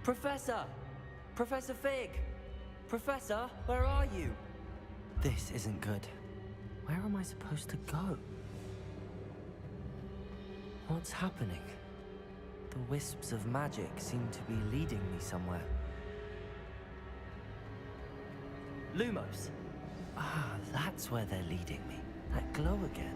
Professor! Professor Fig! Professor, where are you? This isn't good. Where am I supposed to go? What's happening? The wisps of magic seem to be leading me somewhere. Lumos! Ah, that's where they're leading me. That glow again.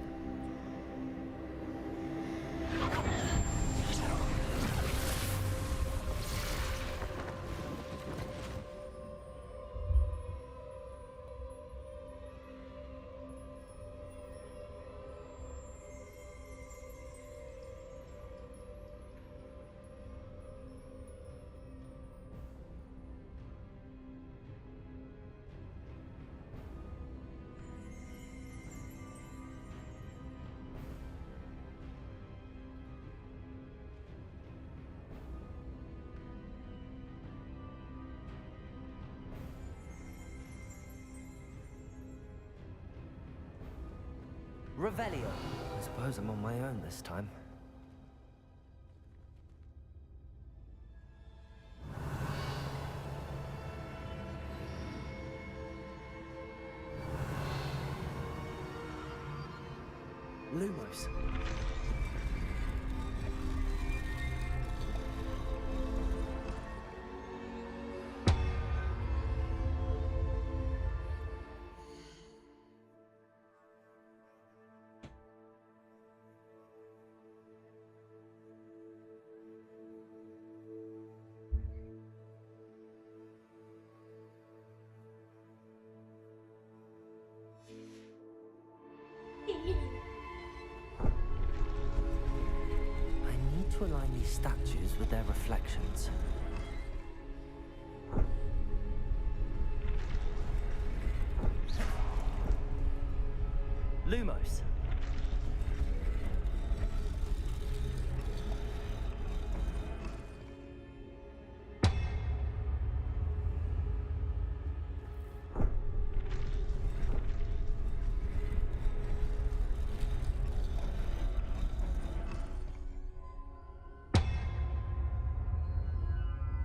Revelio. I suppose I'm on my own this time. Lumos. I need to align these statues with their reflections. Lumos.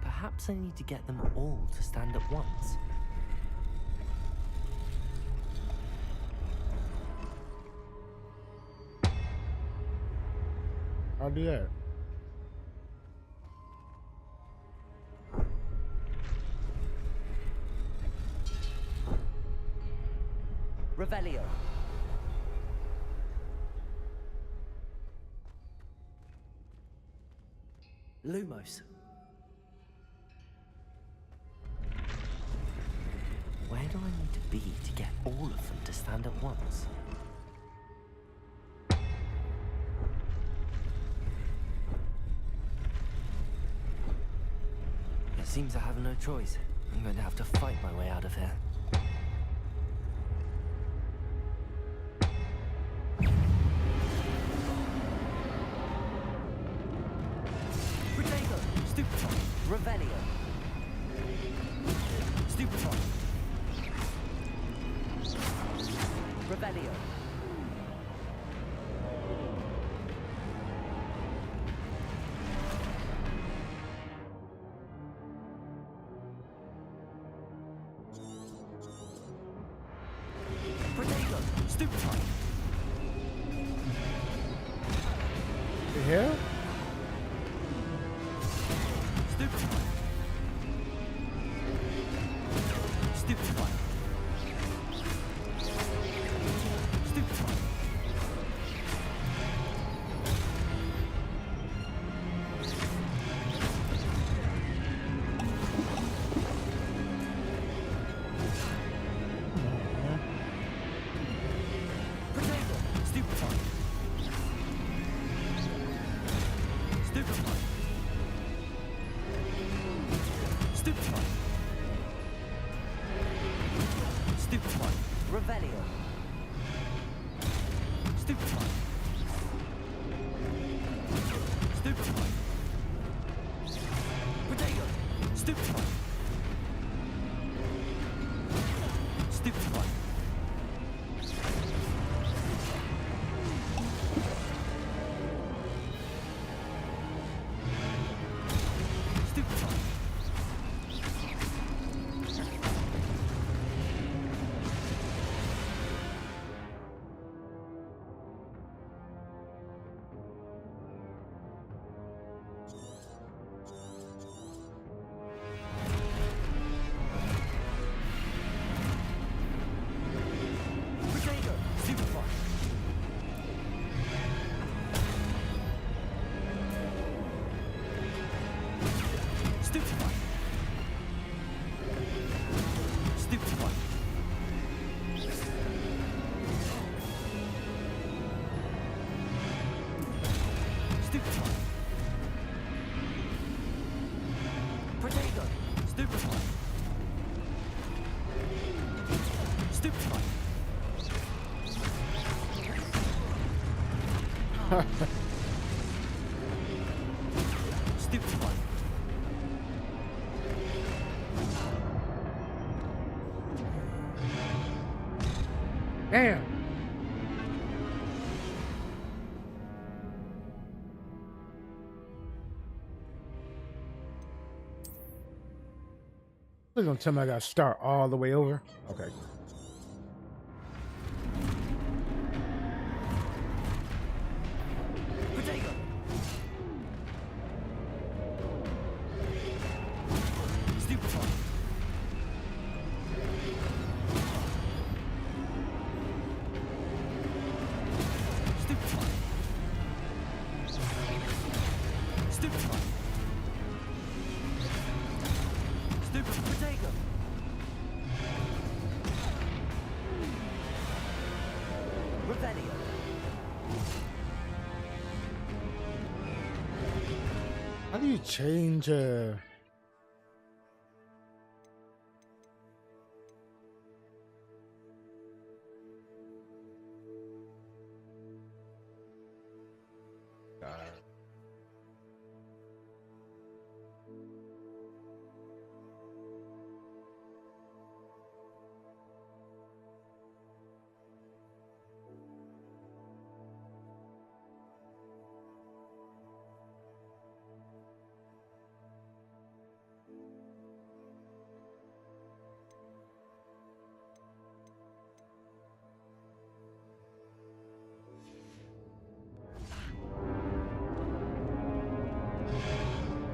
Perhaps I need to get them all to stand at once. I'll do that. Revelio. Lumos. Where do I need to be to get all of them to stand at once? It seems I have no choice. I'm going to have to fight my way out of here. Protego! Stupefy! Revelio! Stupefy! Revelio. Protego. Stupefy. The hell? Stupefy. Stupefy. Stupefy. Protego. Stupefy. Stupefy. Stupefy. Stupefy. Revelio. Stupefy. Stupefy. Protego. Stupefy. Stupefy. Stupefy. Stupid one. Damn. They're gonna tell me I gotta start all the way over. Okay. Potato. Stupid one. Stupid one. Stupid one. Stupid potato. Rebellion. How do you change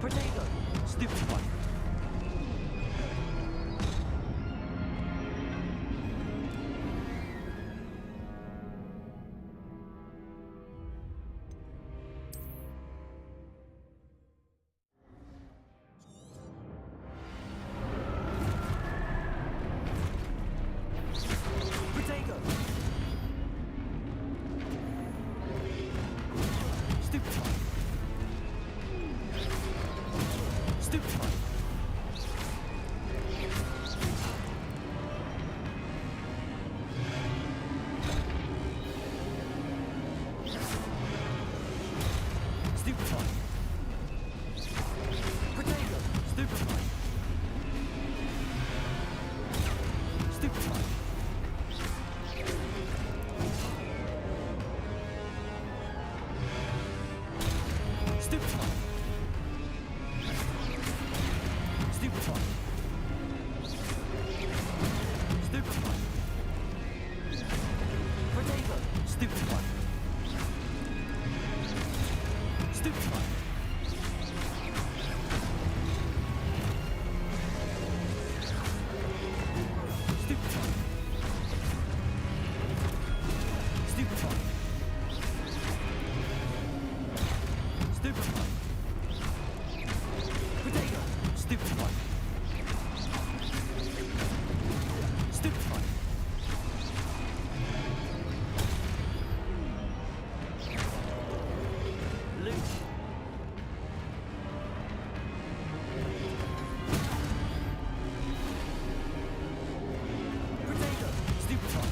Potato. Stupid one. Potato. Stupid one. Stupid one. Stupid one. Potato. Stupid one. Stupid one. Stupid one. Stupid one. Stupid one. Potato. Stupid one. Stupid one. Stupid one. Stupid one. Stupid one. Potato. Stupid one. Stupid one. Loot. Potato. Stupid one.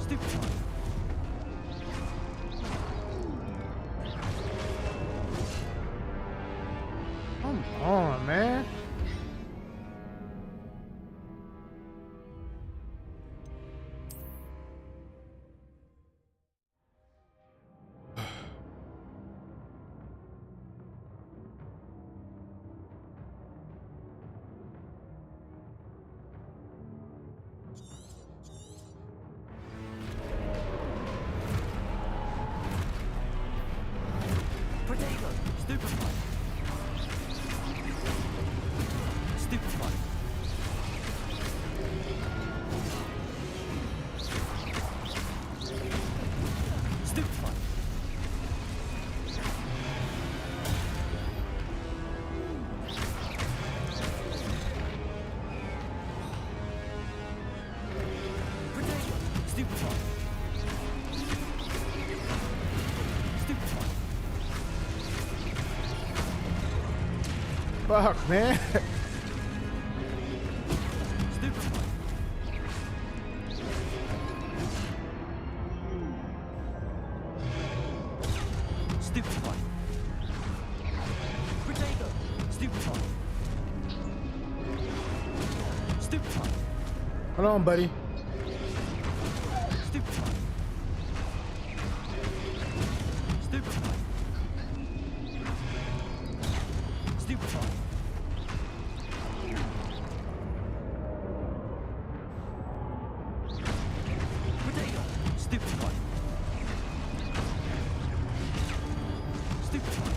Stupid one. Come on, man. Potato. Stupid one. Stupid one. Stupid one. Potato. Stupid one. Stupid one. Fuck, man. Stupid Hold on, buddy. Stupefy. Stupefy. Stupefy. Potato. Stupefy. Stupefy.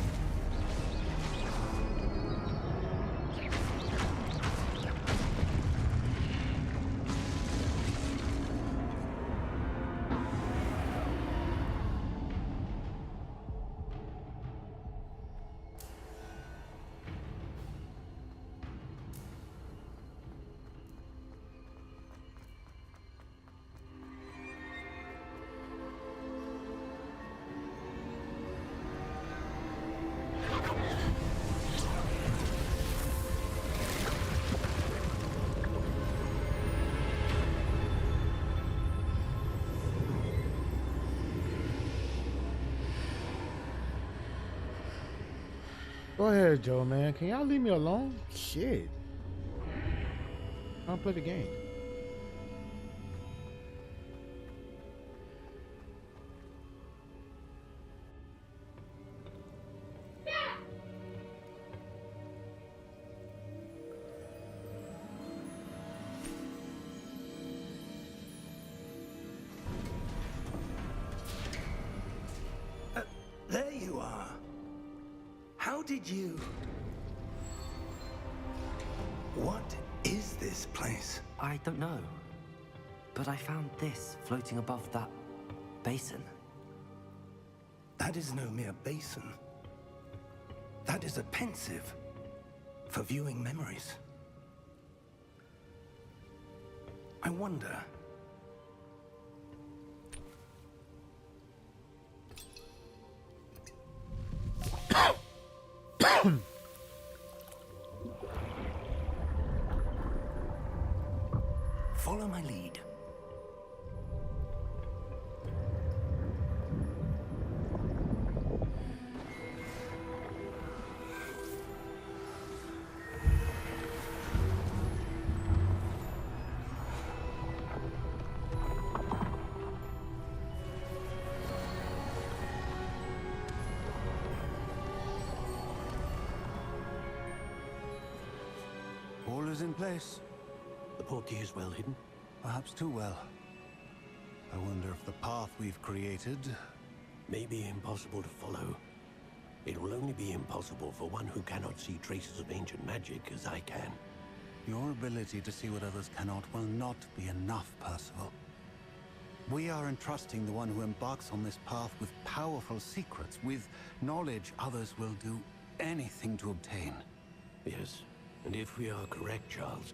Go ahead, Joe, man. Can y'all leave me alone? Shit. I'll play the game. There you are. How did you... What is this place? I don't know. But I found this floating above that basin. That is no mere basin. That is a pensive for viewing memories. I wonder... Follow my lead. All is in place. The portkey is well hidden. Perhaps too well. I wonder if the path we've created... May be impossible to follow. It will only be impossible for one who cannot see traces of ancient magic as I can. Your ability to see what others cannot will not be enough, Percival. We are entrusting the one who embarks on this path with powerful secrets, with knowledge others will do anything to obtain. Yes, and if we are correct, Charles,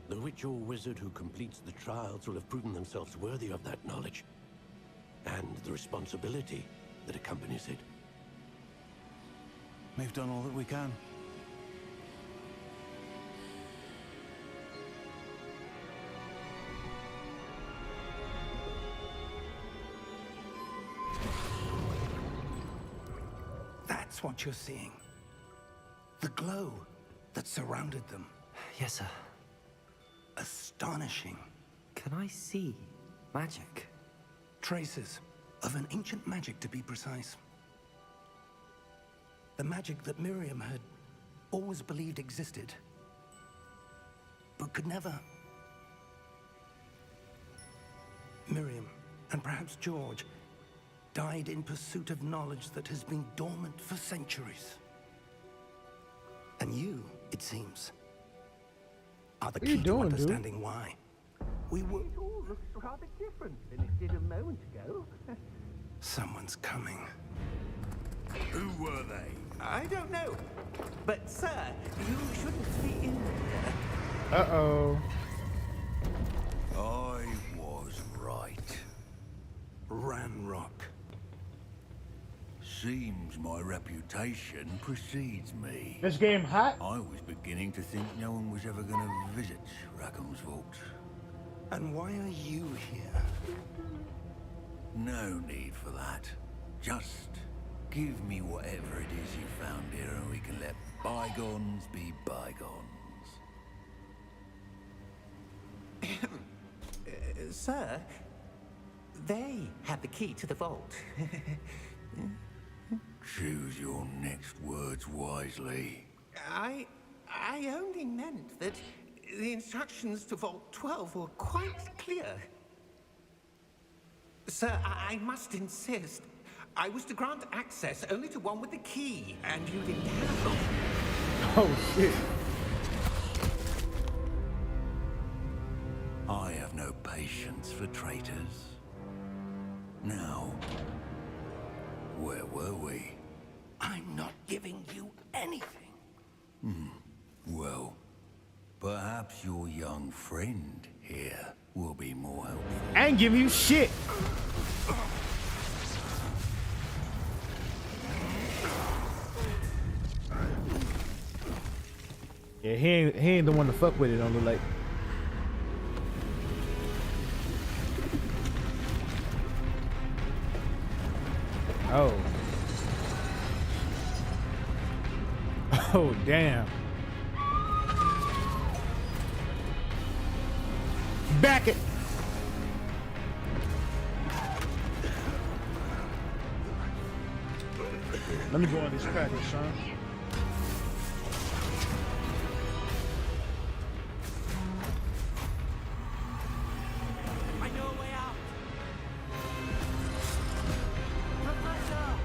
the witch or wizard who completes the trials will have proven themselves worthy of that knowledge, and the responsibility that accompanies it. We've done all that we can. That's what you're seeing. The glow that surrounded them. Yes, sir. Astonishing. Can I see magic? Traces of an ancient magic, to be precise. The magic that Miriam had always believed existed, but could never. Miriam, and perhaps George, died in pursuit of knowledge that has been dormant for centuries. And you, it seems, are the What are you key to doing, understanding why. We were... It all looks rather different than it did a moment ago. Someone's coming. Who were they? I don't know. But, sir, you shouldn't be in there. Uh-oh. I was right. Ranrock. Seems my reputation precedes me. This game hot? I was beginning to think no one was ever going to visit Rackham's vault. And why are you here? No need for that. Just give me whatever it is you found here and we can let bygones be bygones. Sir, they had the key to the vault. Choose your next words wisely. I only meant that the instructions to Vault 12 were quite clear. Sir, I must insist. I was to grant access only to one with the key, and you didn't have it. Oh shit. I have no patience for traitors. Now, where were we? I'm not giving you anything. Well, perhaps your young friend here will be more helpful. I ain't giving you shit. Yeah, he ain't the one to fuck with it on the lake. Oh. Oh, damn. Back it. Let me go on this package, son. I know a way out. Professor!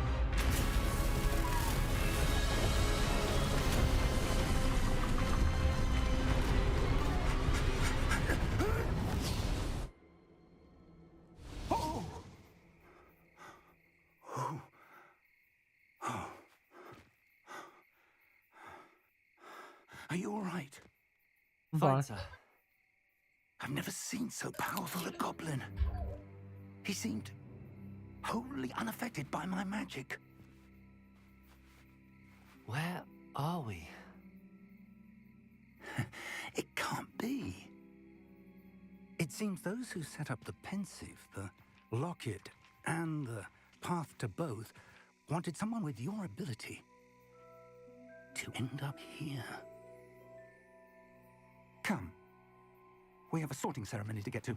Are you all right? Fine. Sir. I've never seen so powerful a goblin. He seemed wholly unaffected by my magic. Where are we? It can't be. It seems those who set up the pensive, the locket, and the path to both wanted someone with your ability to end up here. Come. We have a sorting ceremony to get to.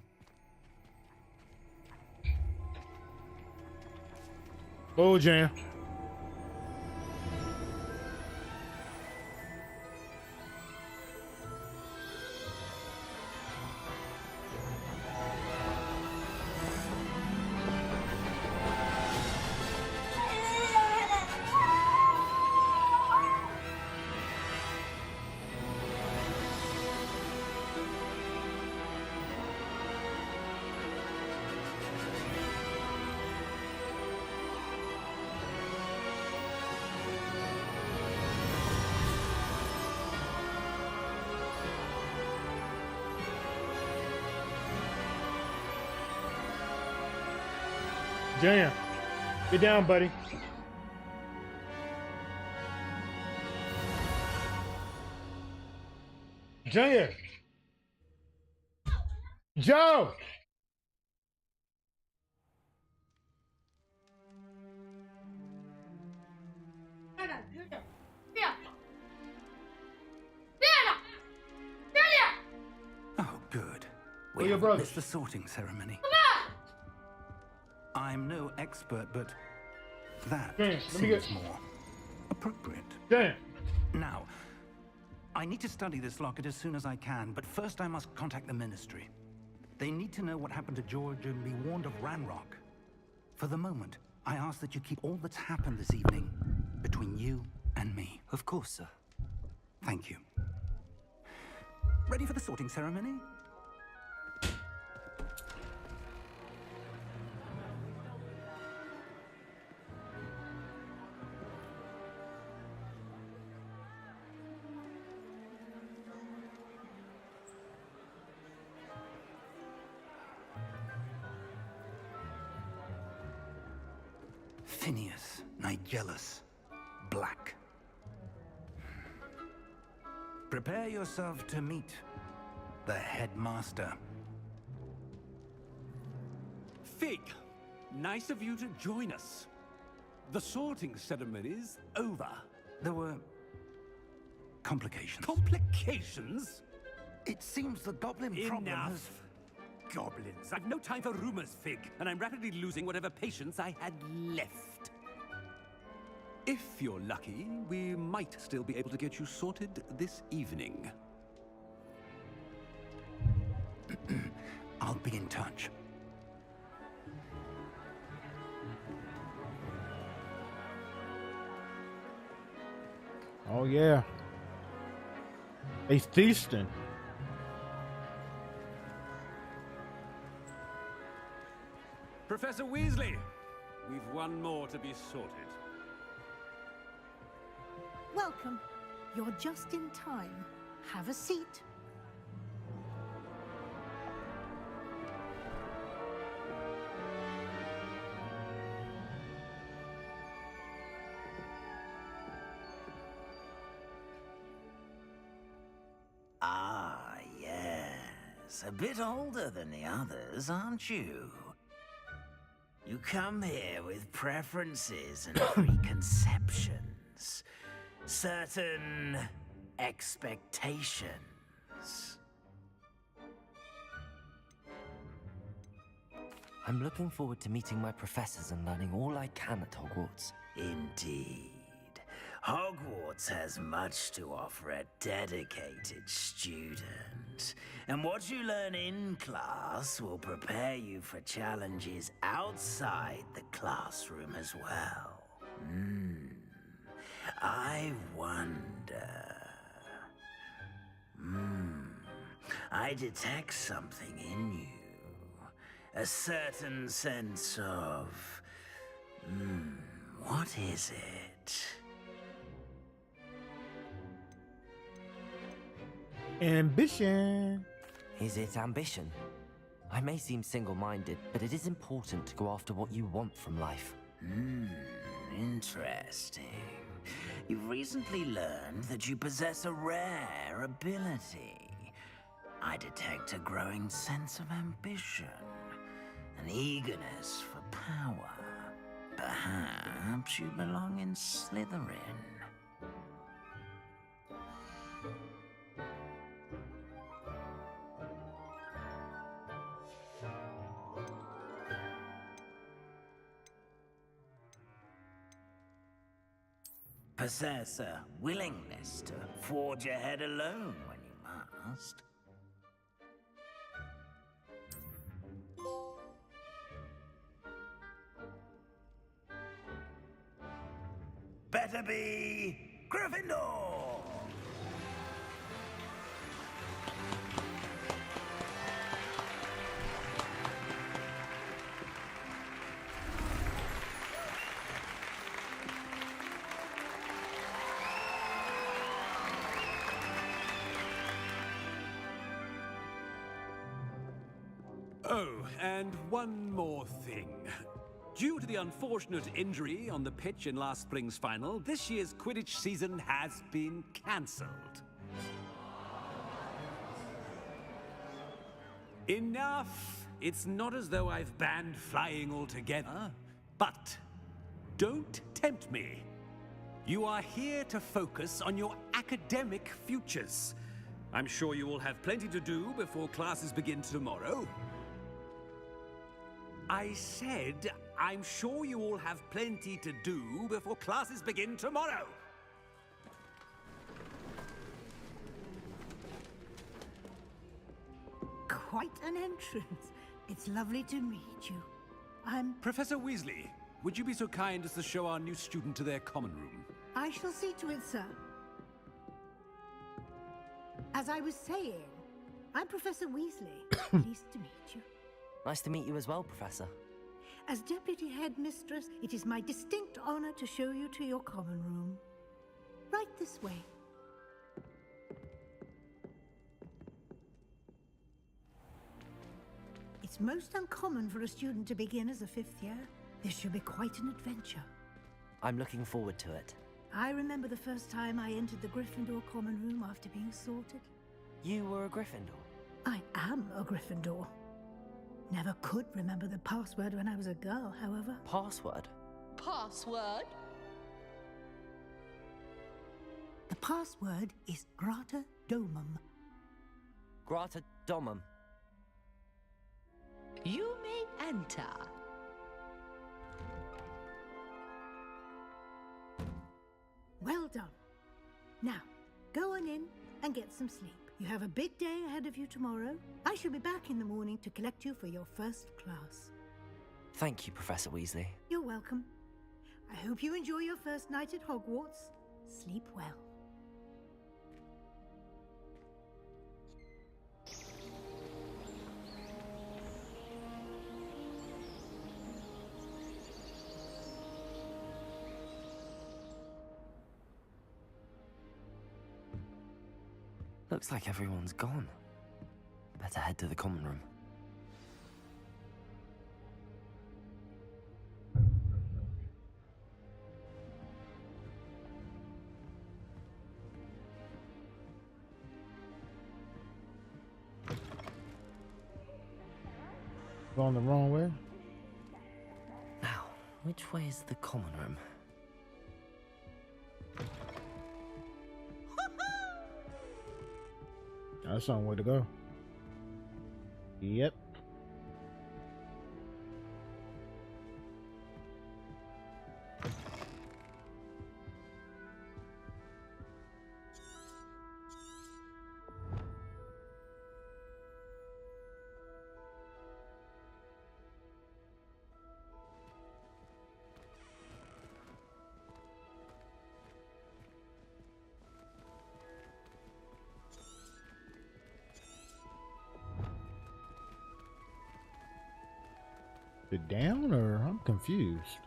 Oh, Jam. Jam, get down, buddy. Jam. Joe. Oh, good. Where We your haven't brothers? missed the sorting ceremony. I'm no expert, but that James, let me seems get- more appropriate. Jam. Now, I need to study this locket as soon as I can, but first I must contact the Ministry. They need to know what happened to George and be warned of Ranrock. For the moment, I ask that you keep all that's happened this evening between you and me. Of course, sir. Thank you. Ready for the sorting ceremony? Phineas Nigellus Black. Prepare yourself to meet the headmaster. Fig, nice of you to join us. The sorting ceremony's over. There were complications. Complications? It seems the goblin problem has... Enough. goblins! I've no time for rumors, Fig, and I'm rapidly losing whatever patience I had left. If you're lucky, we might still be able to get you sorted this evening. I'll be in touch. Oh yeah. They feasting. Professor Weasley, we've one more to be sorted. Welcome. You're just in time. Have a seat. Ah, yes. A bit older than the others, aren't you? You come here with preferences and preconceptions. Certain expectations. I'm looking forward to meeting my professors and learning all I can at Hogwarts. Indeed. Hogwarts has much to offer a dedicated student. And what you learn in class will prepare you for challenges outside the classroom as well. I wonder... I detect something in you. A certain sense of... what is it? Ambition. Is it ambition? I may seem single-minded, but it is important to go after what you want from life. Interesting. You've recently learned that you possess a rare ability. I detect a growing sense of ambition, an eagerness for power. Perhaps you belong in Slytherin. Possess a willingness to forge ahead alone when you must. Better be Gryffindor! Oh, and one more thing. Due to the unfortunate injury on the pitch in last spring's final, this year's Quidditch season has been cancelled. Enough! It's not as though I've banned flying altogether. But don't tempt me. You are here to focus on your academic futures. I'm sure you will have plenty to do before classes begin tomorrow. I said, I'm sure you all have plenty to do before classes begin tomorrow. Quite an entrance. It's lovely to meet you. I'm... Professor Weasley, would you be so kind as to show our new student to their common room? I shall see to it, sir. As I was saying, I'm Professor Weasley. Pleased to meet you. Nice to meet you as well, Professor. As Deputy Headmistress, it is my distinct honor to show you to your common room. Right this way. It's most uncommon for a student to begin as a fifth year. This should be quite an adventure. I'm looking forward to it. I remember the first time I entered the Gryffindor common room after being sorted. You were a Gryffindor? I am a Gryffindor. Never could remember the password when I was a girl, however. Password? Password? The password is Grata Domum. Grata Domum. enter. Well done. Now, go on in and get some sleep. You have a big day ahead of you tomorrow. I shall be back in the morning to collect you for your first class. Thank you, Professor Weasley. You're welcome. I hope you enjoy your first night at Hogwarts. Sleep well. Looks like everyone's gone. Better head to the common room. Going the wrong way? Now, which way is the common room? That's some way to go. Yep. It down, or I'm confused.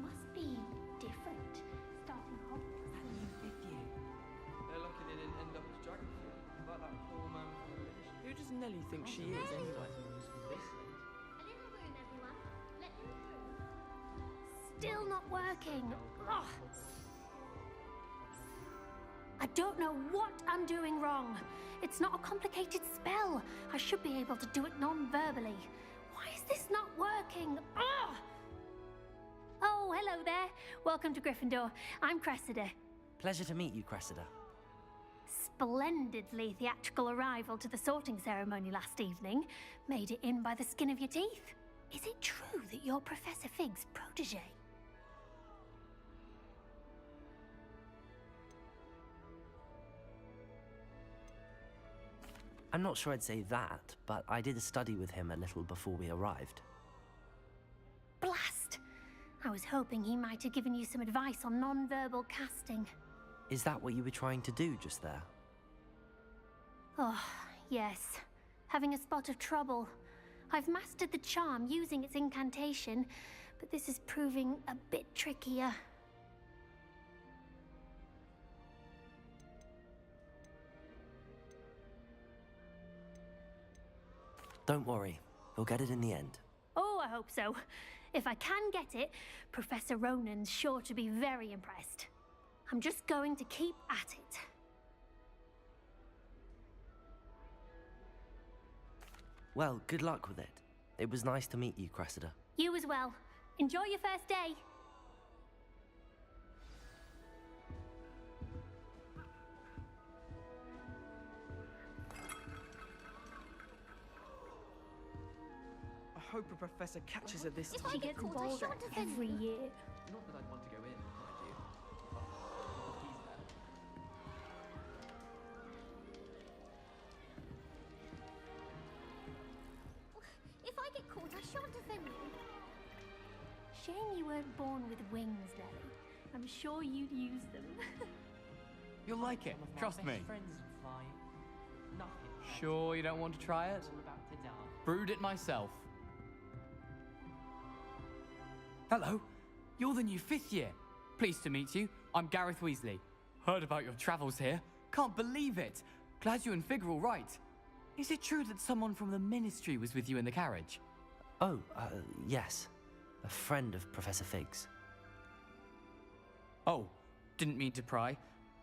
Must be different. Starting Hogwarts. That new fifth year. They're lucky they didn't end up as geography. Like that poor man from religion. Who does Nelly think she is anyway? A little room, everyone. Let them through. Still not working. Ugh. I don't know what I'm doing wrong. It's not a complicated spell. I should be able to do it non-verbally. Why is this not working? Ugh. Oh, hello there. Welcome to Gryffindor. I'm Cressida. Pleasure to meet you, Cressida. Splendidly theatrical arrival to the sorting ceremony last evening. Made it in by the skin of your teeth. Is it true that you're Professor Fig's protege? I'm not sure I'd say that, but I did study with him a little before we arrived. Blast! I was hoping he might have given you some advice on non-verbal casting. Is that what you were trying to do just there? Oh, yes. Having a spot of trouble. I've mastered the charm using its incantation, but this is proving a bit trickier. Don't worry, we'll get it in the end. Oh, I hope so. If I can get it, Professor Ronan's sure to be very impressed. I'm just going to keep at it. Well, good luck with it. It was nice to meet you, Cressida. You as well. Enjoy your first day. I hope a professor catches her this time. She gets bolder every year. Not that I'd want to go in, mind you. He's there. If I get caught, I shan't offend you. Shame you weren't born with wings, Nelly. I'm sure you'd use them. You'll like it, trust me. Nothing. Sure you don't want to try it? All about to die. Brewed it myself. Hello, you're the new fifth year. Pleased to meet you. I'm Gareth Weasley. Heard about your travels here. Can't believe it. Glad you and Fig are all right. is it true that someone from the Ministry was with you in the carriage? Oh, yes. A friend of Professor Fig's. Oh, didn't mean to pry.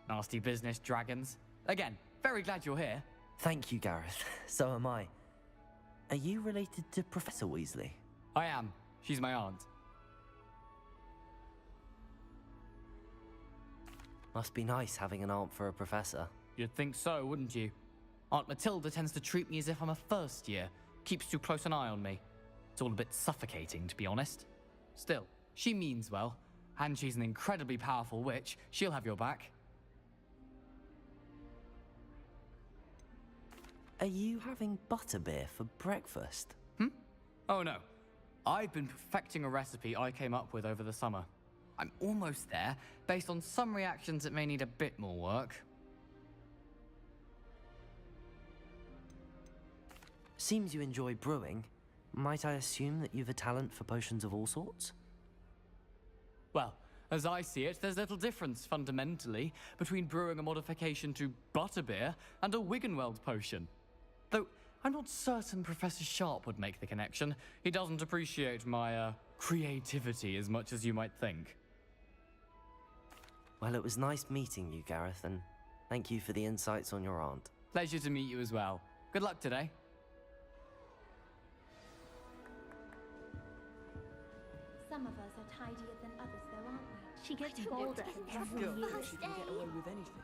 Nasty business, dragons. Again, very glad you're here. Thank you, Gareth. So am I. Are you related to Professor Weasley? I am. She's my aunt. Must be nice having an aunt for a professor. You'd think so, wouldn't you? Aunt Matilda tends to treat me as if I'm a first year. Keeps too close an eye on me. It's all a bit suffocating, to be honest. Still, she means well. And she's an incredibly powerful witch. She'll have your back. Are you having butterbeer for breakfast? Oh no. I've been perfecting a recipe I came up with over the summer. I'm almost there. Based on some reactions, it may need a bit more work. Seems you enjoy brewing. Might I assume that you've a talent for potions of all sorts? Well, as I see it, there's little difference, fundamentally, between brewing a modification to butterbeer and a Wiggenweld potion. Though, I'm not certain Professor Sharp would make the connection. He doesn't appreciate my, creativity as much as you might think. Well, it was nice meeting you, Gareth, and thank you for the insights on your aunt. Pleasure to meet you as well. Good luck today. Some of us are tidier than others, though, aren't we? She gets Girl, bolder every she year. can get away with anything.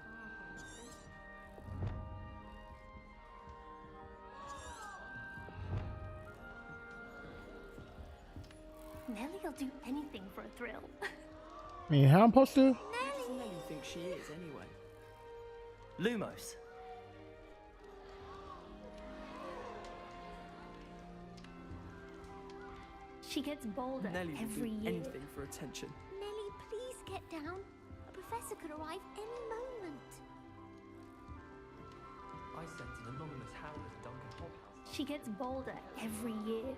Nellie'll do anything for a thrill. I mean, how I'm supposed to? What does Nellie think she is, anyway? Lumos. She gets bolder Nellie will every do year. anything for attention. Nellie, please get down. A professor could arrive any moment. I sent an anonymous howl at Duncan Hoghouse. She gets bolder every year.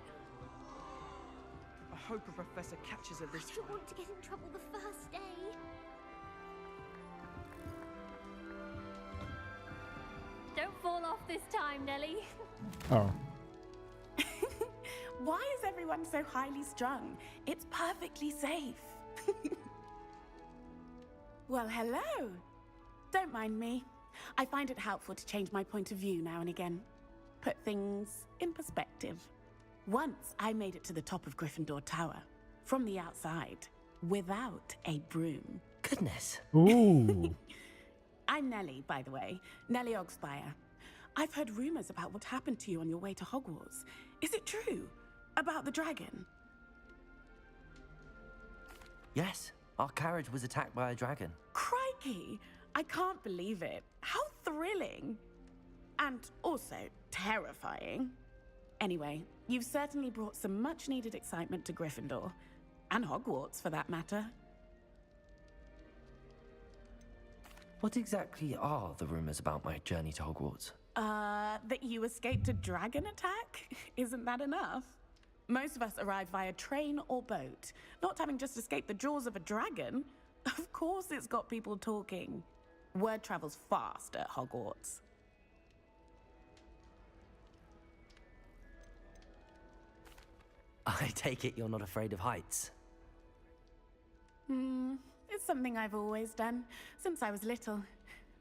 I hope a professor catches her this I don't time. want to get in trouble the first day. Don't fall off this time, Nellie. Oh. Why is everyone so highly strung? It's perfectly safe. Well, hello. Don't mind me. I find it helpful to change my point of view now and again. Put things in perspective. Once I made it to the top of Gryffindor Tower, from the outside, without a broom. Goodness. Ooh. I'm Nellie, by the way. Nellie Ogspire. I've heard rumors about what happened to you on your way to Hogwarts. Is it true? About the dragon? Yes, our carriage was attacked by a dragon. Crikey! I can't believe it. How thrilling! And also terrifying. Anyway, you've certainly brought some much-needed excitement to Gryffindor. And Hogwarts, for that matter. What exactly are the rumors about my journey to Hogwarts? That you escaped a dragon attack? Isn't that enough? Most of us arrive via train or boat. Not having just escaped the jaws of a dragon. Of course it's got people talking. Word travels fast at Hogwarts. I take it you're not afraid of heights. It's something I've always done, since I was little.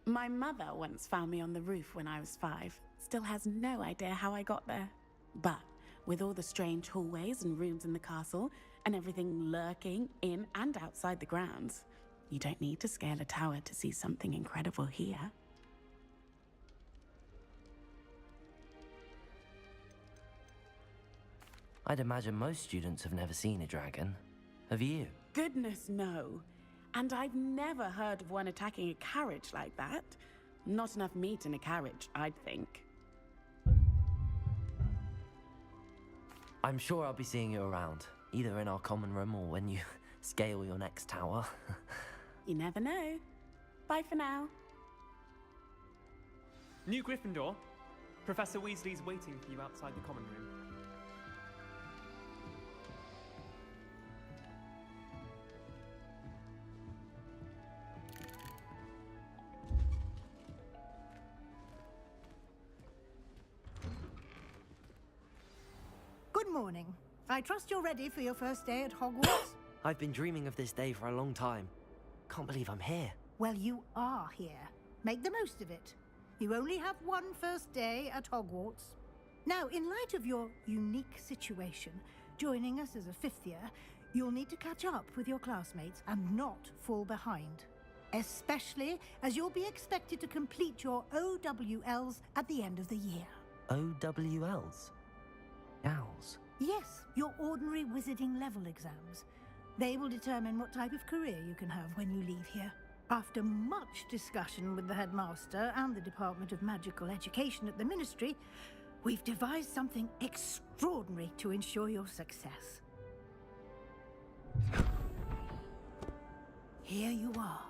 My mother once found me on the roof when I was 5. Still has no idea how I got there. But with all the strange hallways and rooms in the castle, and everything lurking in and outside the grounds, you don't need to scale a tower to see something incredible here. I'd imagine most students have never seen a dragon. Have you? Goodness, no. And I've never heard of one attacking a carriage like that. Not enough meat in a carriage, I'd think. I'm sure I'll be seeing you around, either in our common room or when you scale your next tower. You never know. Bye for now. New Gryffindor. Professor Weasley's waiting for you outside the common room. morning. I trust you're ready for your first day at Hogwarts? I've been dreaming of this day for a long time. Can't believe I'm here. Well, you are here. Make the most of it. You only have one first day at Hogwarts. Now, in light of your unique situation, joining us as a fifth year, you'll need to catch up with your classmates and not fall behind. Especially as you'll be expected to complete your OWLs at the end of the year. OWLs? Owls? Yes, your ordinary wizarding level exams. They will determine what type of career you can have when you leave here. After much discussion with the headmaster and the Department of Magical Education at the Ministry, we've devised something extraordinary to ensure your success. Here you are.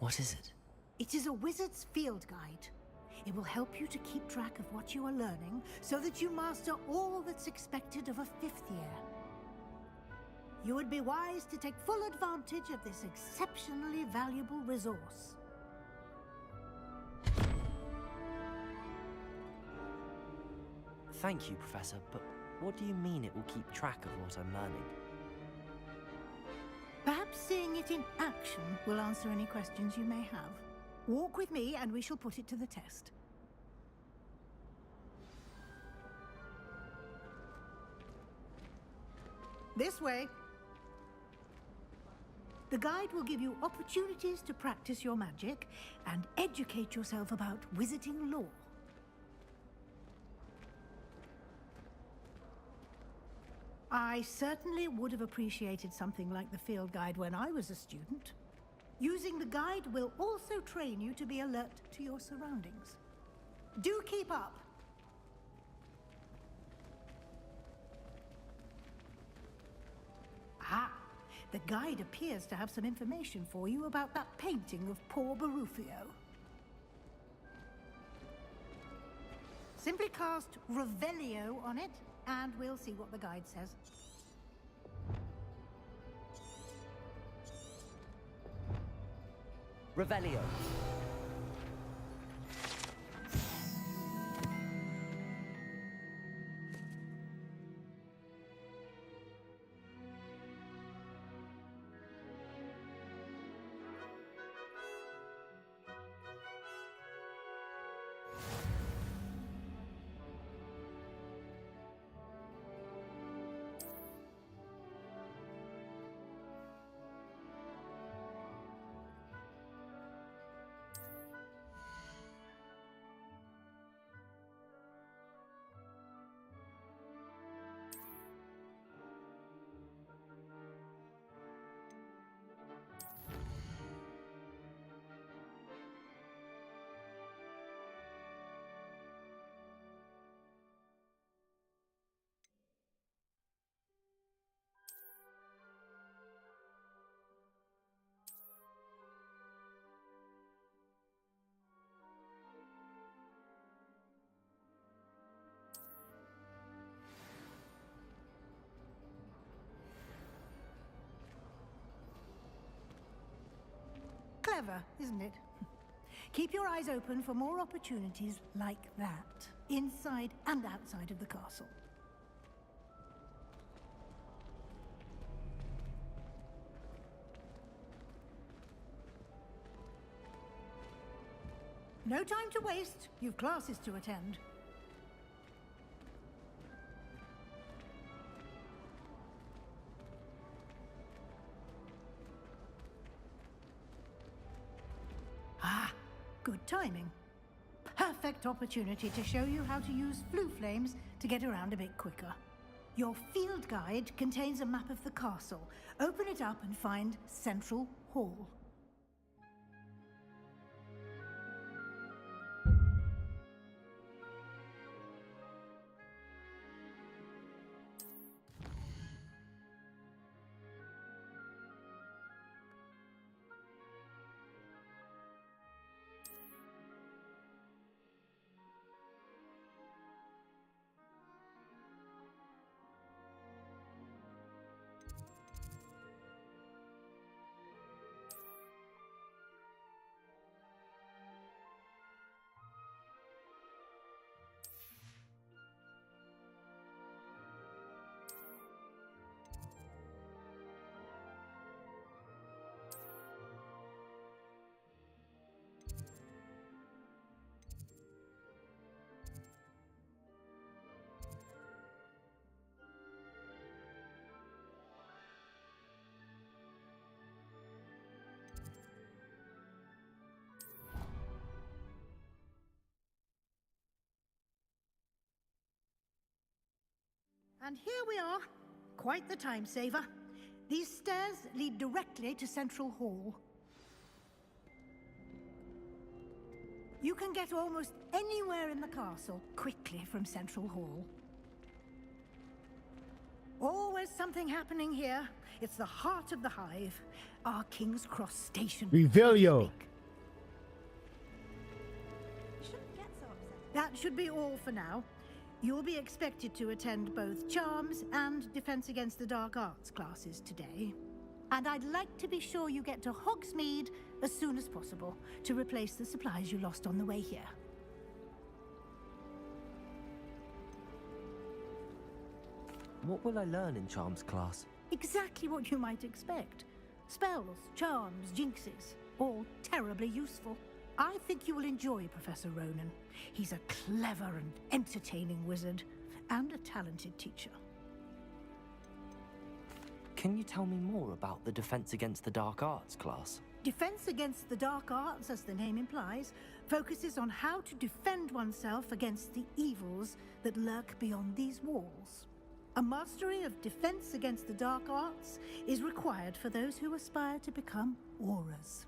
What is it? It is a wizard's field guide. It will help you to keep track of what you are learning so that you master all that's expected of a fifth year. You would be wise to take full advantage of this exceptionally valuable resource. Thank you, Professor, but what do you mean it will keep track of what I'm learning? Perhaps seeing it in action will answer any questions you may have. Walk with me and we shall put it to the test. This way. The guide will give you opportunities to practice your magic and educate yourself about wizarding lore. I certainly would have appreciated something like the field guide when I was a student. Using the guide will also train you to be alert to your surroundings. Do keep up! Ah, the guide appears to have some information for you about that painting of poor Barufio. Simply cast Revelio on it, and we'll see what the guide says. Revelio. Clever, isn't it? Keep your eyes open for more opportunities like that, inside and outside of the castle. No time to waste. You've classes to attend. Ah, good timing. Perfect opportunity to show you how to use flue flames to get around a bit quicker. Your field guide contains a map of the castle. Open it up and find Central Hall. And here we are. Quite the time saver. These stairs lead directly to Central Hall. You can get almost anywhere in the castle quickly from Central Hall. Always something happening here. It's the heart of the Hive, our King's Cross station. Revelio. That should be all for now. You'll be expected to attend both Charms and Defense Against the Dark Arts classes today. And I'd like to be sure you get to Hogsmeade as soon as possible to replace the supplies you lost on the way here. What will I learn in Charms class? Exactly what you might expect. Spells, charms, jinxes, all terribly useful. I think you will enjoy Professor Ronan. He's a clever and entertaining wizard, and a talented teacher. Can you tell me more about the Defense Against the Dark Arts class? Defense Against the Dark Arts, as the name implies, focuses on how to defend oneself against the evils that lurk beyond these walls. A mastery of Defense Against the Dark Arts is required for those who aspire to become Aurors.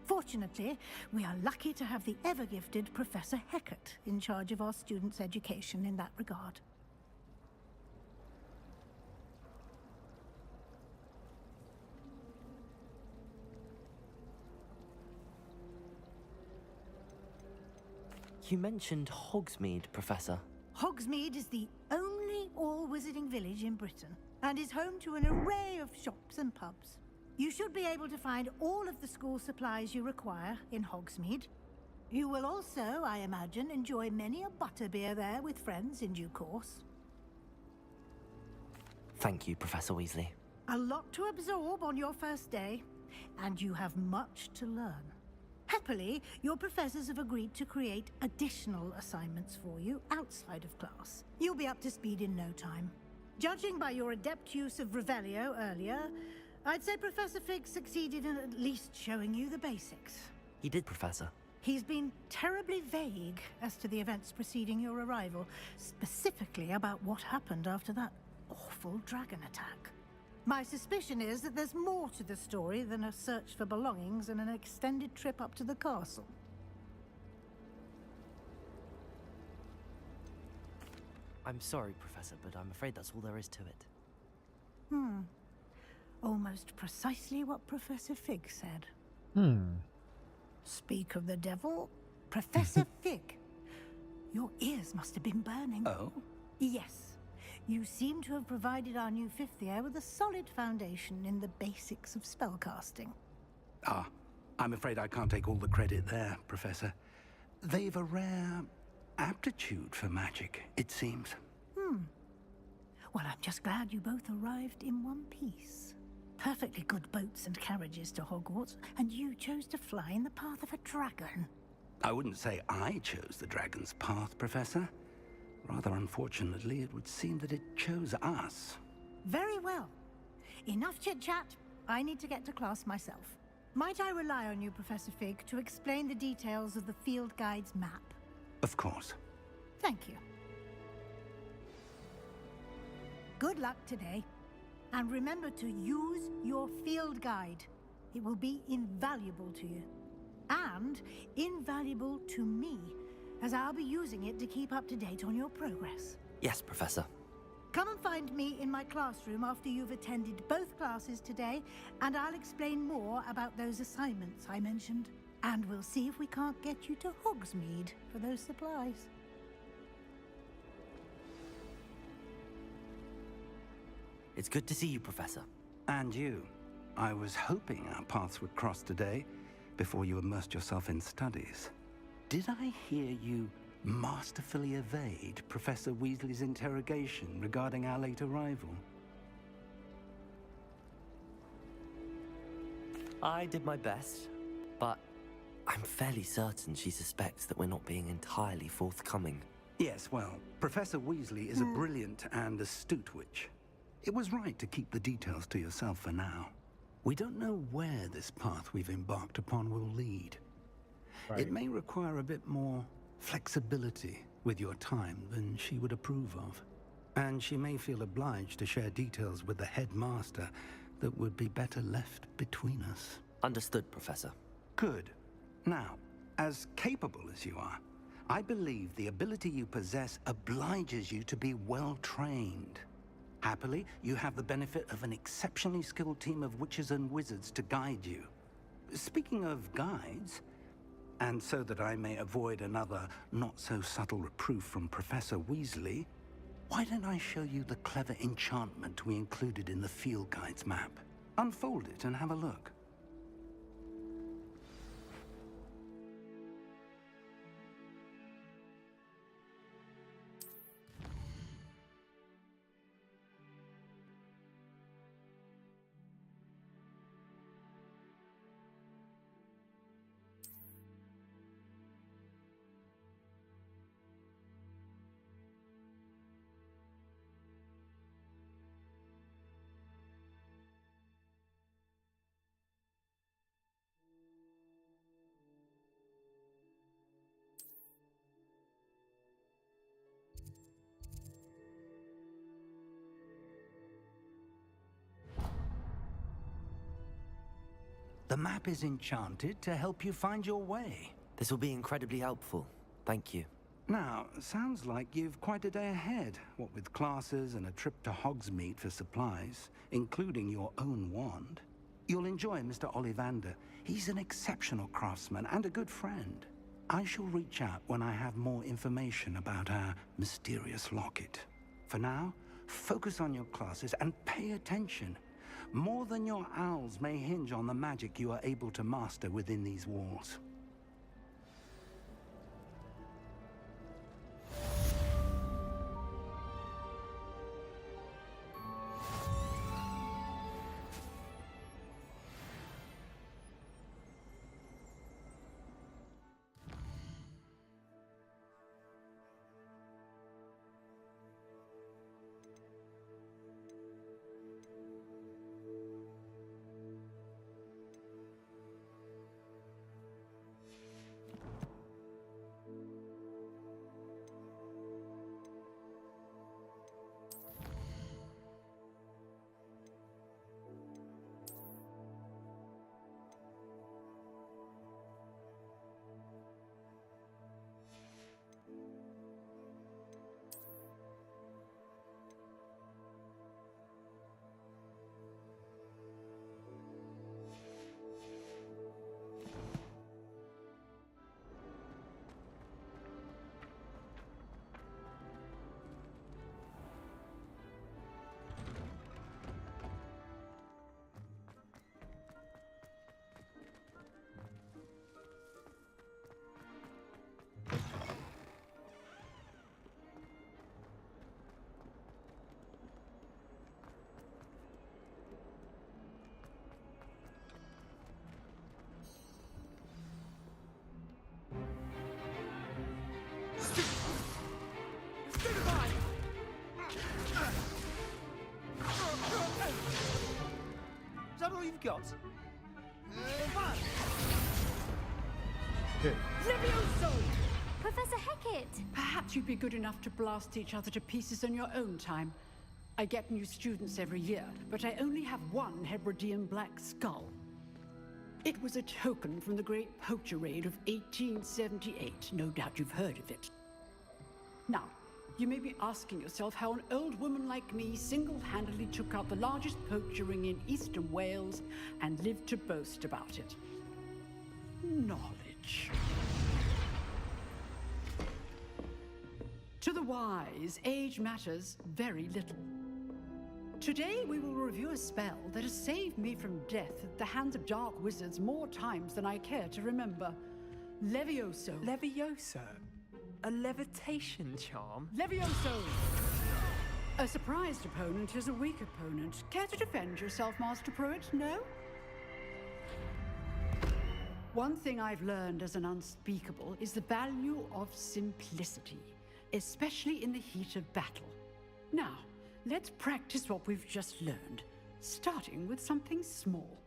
Fortunately, we are lucky to have the ever-gifted Professor Hecat in charge of our students' education in that regard. You mentioned Hogsmeade, Professor. Hogsmeade is the only all-wizarding village in Britain, and is home to an array of shops and pubs. You should be able to find all of the school supplies you require in Hogsmeade. You will also, I imagine, enjoy many a butterbeer there with friends in due course. Thank you, Professor Weasley. A lot to absorb on your first day, and you have much to learn. Happily, your professors have agreed to create additional assignments for you outside of class. You'll be up to speed in no time. Judging by your adept use of Revelio earlier, I'd say Professor Fig succeeded in at least showing you the basics. He did, Professor. He's been terribly vague as to the events preceding your arrival, specifically about what happened after that awful dragon attack. My suspicion is that there's more to the story than a search for belongings and an extended trip up to the castle. I'm sorry, Professor, but I'm afraid that's all there is to it. Almost precisely what Professor Fig said. Speak of the devil, Professor Fig. Your ears must have been burning. Oh? Yes. You seem to have provided our new fifth year with a solid foundation in the basics of spellcasting. Ah, I'm afraid I can't take all the credit there, Professor. They've a rare aptitude for magic, it seems. Well, I'm just glad you both arrived in one piece. Perfectly good boats and carriages to Hogwarts, and you chose to fly in the path of a dragon. I wouldn't say I chose the dragon's path, Professor. Rather unfortunately, it would seem that it chose us. Very well. Enough chit-chat. I need to get to class myself. Might I rely on you, Professor Fig, to explain the details of the field guide's map? Of course. Thank you. Good luck today. And remember to use your field guide. It will be invaluable to you. And invaluable to me, as I'll be using it to keep up to date on your progress. Yes, Professor. Come and find me in my classroom after you've attended both classes today, and I'll explain more about those assignments I mentioned. And we'll see if we can't get you to Hogsmeade for those supplies. It's good to see you, Professor. And you. I was hoping our paths would cross today, before you immersed yourself in studies. Did I hear you masterfully evade Professor Weasley's interrogation regarding our late arrival? I did my best, but I'm fairly certain she suspects that we're not being entirely forthcoming. Yes, well, Professor Weasley is a brilliant and astute witch. It was right to keep the details to yourself for now. We don't know where this path we've embarked upon will lead. Right. It may require a bit more flexibility with your time than she would approve of. And she may feel obliged to share details with the headmaster that would be better left between us. Understood, Professor. Good. Now, as capable as you are, I believe the ability you possess obliges you to be well trained. Happily, you have the benefit of an exceptionally skilled team of witches and wizards to guide you. Speaking of guides, and so that I may avoid another not-so-subtle reproof from Professor Weasley, why don't I show you the clever enchantment we included in the field guide's map? Unfold it and have a look. The map is enchanted to help you find your way. This will be incredibly helpful. Thank you. Now, sounds like you've quite a day ahead, what with classes and a trip to Hogsmeade for supplies, including your own wand. You'll enjoy Mr. Ollivander. He's an exceptional craftsman and a good friend. I shall reach out when I have more information about our mysterious locket. For now, focus on your classes and pay attention. More than your owls may hinge on the magic you are able to master within these walls. Is that all you've got? Levioso! Professor Hecat! Perhaps you'd be good enough to blast each other to pieces on your own time. I get new students every year, but I only have one Hebridean black skull. It was a token from the Great Poacher Raid of 1878. No doubt you've heard of it. Now, you may be asking yourself how an old woman like me single-handedly took out the largest poacher ring in eastern Wales and lived to boast about it. Knowledge. To the wise, age matters very little. Today we will review a spell that has saved me from death at the hands of dark wizards more times than I care to remember. Levioso. Levioso? A levitation charm? Levioso! A surprised opponent is a weak opponent. Care to defend yourself, Master Pruitt? No? One thing I've learned as an unspeakable is the value of simplicity, especially in the heat of battle. Now, let's practice what we've just learned, starting with something small.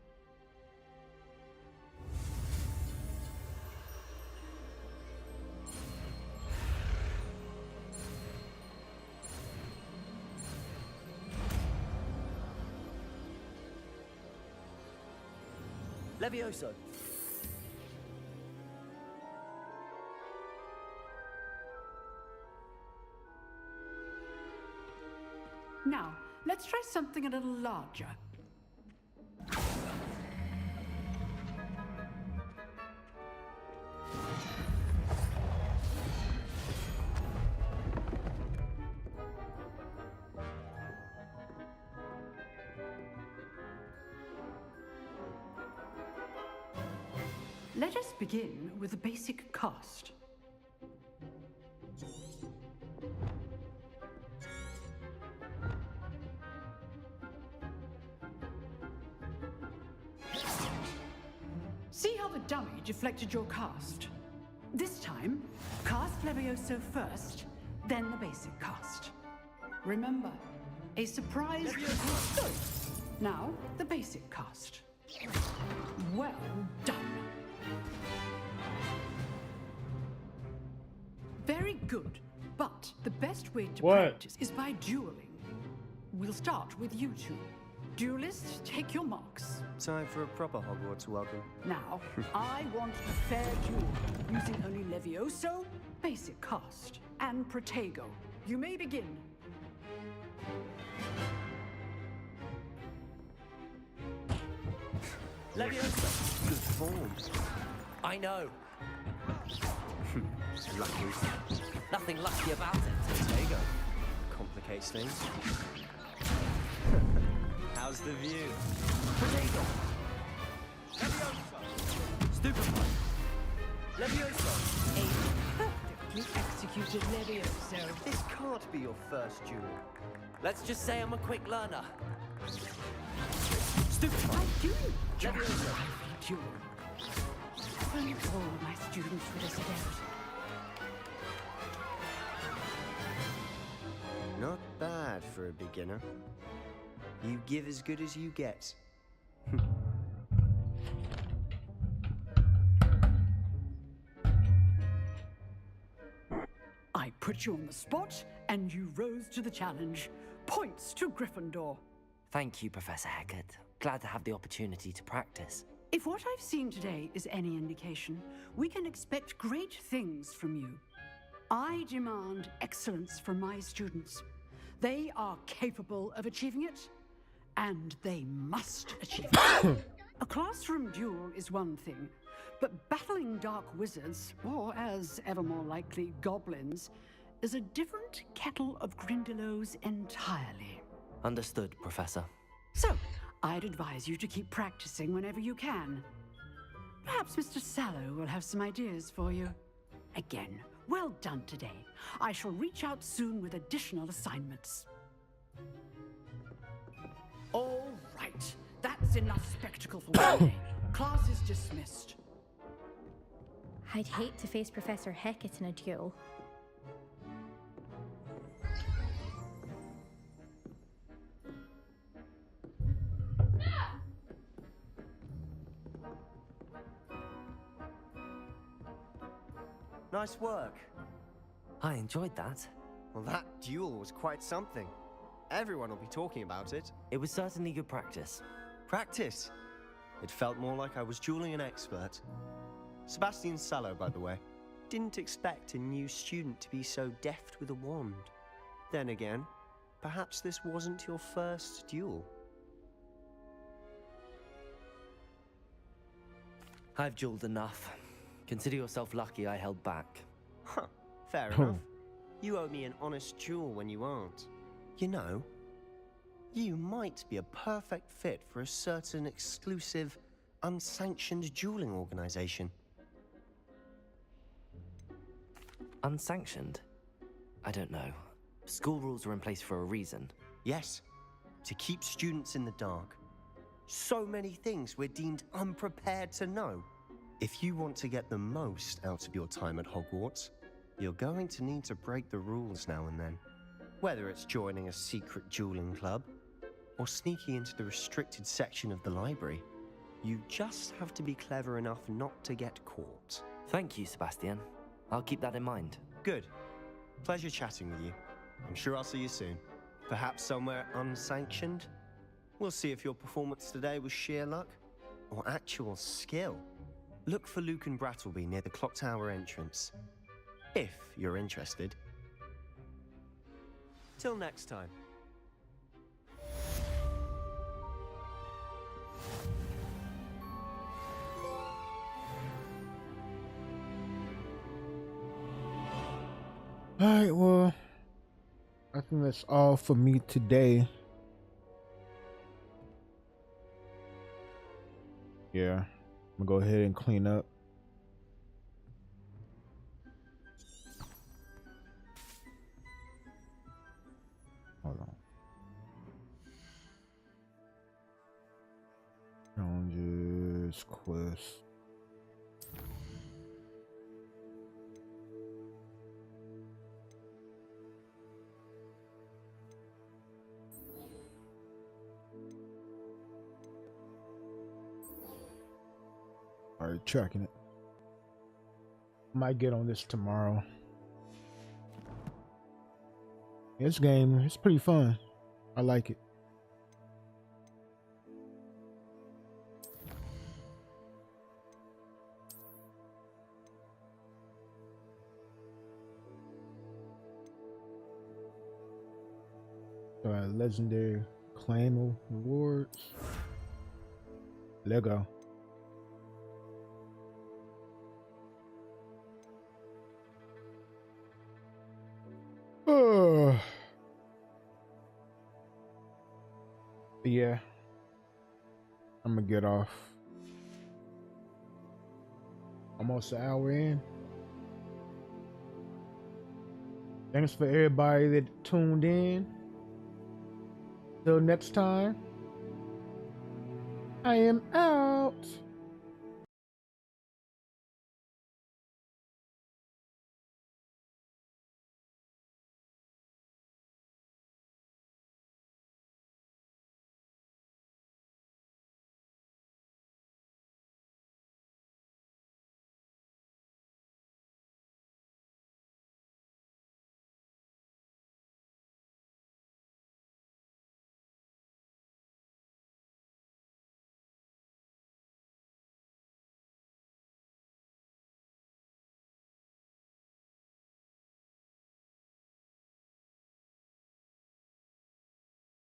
Levioso. Now, let's try something a little larger. Let us begin with the basic cast. See how the dummy deflected your cast? This time, cast Levioso first, then the basic cast. Remember, a surprise... Good. Now, the basic cast. Well done. Very good, but the best way to practice is by dueling. We'll start with you two. Duelists, take your marks. Time for a proper Hogwarts welcome. Now, I want a fair duel, using only Levioso, basic cast, and Protego. You may begin. Levioso. Good form. I know. Lucky. Nothing lucky about it. There you go. Complicates things. How's the view? Protego. Levioso. Stupefy. Levioso. A perfectly executed Levioso. This can't be your first duel. Let's just say I'm a quick learner. Stupefy. I do enjoy a lively duel. If only all my students were this adept. Not bad for a beginner. You give as good as you get. I put you on the spot, and you rose to the challenge. Points to Gryffindor. Thank you, Professor Hecat. Glad to have the opportunity to practice. If what I've seen today is any indication, we can expect great things from you. I demand excellence from my students. They are capable of achieving it, and they must achieve it. A classroom duel is one thing, but battling dark wizards, or as ever more likely, goblins, is a different kettle of Grindylows entirely. Understood, Professor. So, I'd advise you to keep practicing whenever you can. Perhaps Mr. Sallow will have some ideas for you. Again, well done today. I shall reach out soon with additional assignments. All right, that's enough spectacle for one day. Class is dismissed. I'd hate to face Professor Hecat in a duel. Nice work. I enjoyed that. Well, that duel was quite something. Everyone will be talking about it. It was certainly good practice. Practice? It felt more like I was dueling an expert. Sebastian Sallow, by the way. Didn't expect a new student to be so deft with a wand. Then again, perhaps this wasn't your first duel. I've dueled enough. Consider yourself lucky I held back. Huh, fair enough. You owe me an honest duel when you aren't. You know, you might be a perfect fit for a certain exclusive, unsanctioned dueling organization. Unsanctioned? I don't know. School rules are in place for a reason. Yes, to keep students in the dark. So many things we're deemed unprepared to know. If you want to get the most out of your time at Hogwarts, you're going to need to break the rules now and then. Whether it's joining a secret dueling club, or sneaking into the restricted section of the library, you just have to be clever enough not to get caught. Thank you, Sebastian. I'll keep that in mind. Good. Pleasure chatting with you. I'm sure I'll see you soon. Perhaps somewhere unsanctioned? We'll see if your performance today was sheer luck, or actual skill, look for Luke and Brattleby near the clock tower entrance. If you're interested. Till next time. Alright, well, I think that's all for me today. Yeah, I'm gonna go ahead and clean up. Hold on. Challenges, quests. Alright, tracking it. Might get on this tomorrow. This game, it's pretty fun. I like it. Legendary claim rewards. Lego. Yeah, I'm gonna get off. Almost an hour in. Thanks for everybody that tuned in. Till next time, I am out.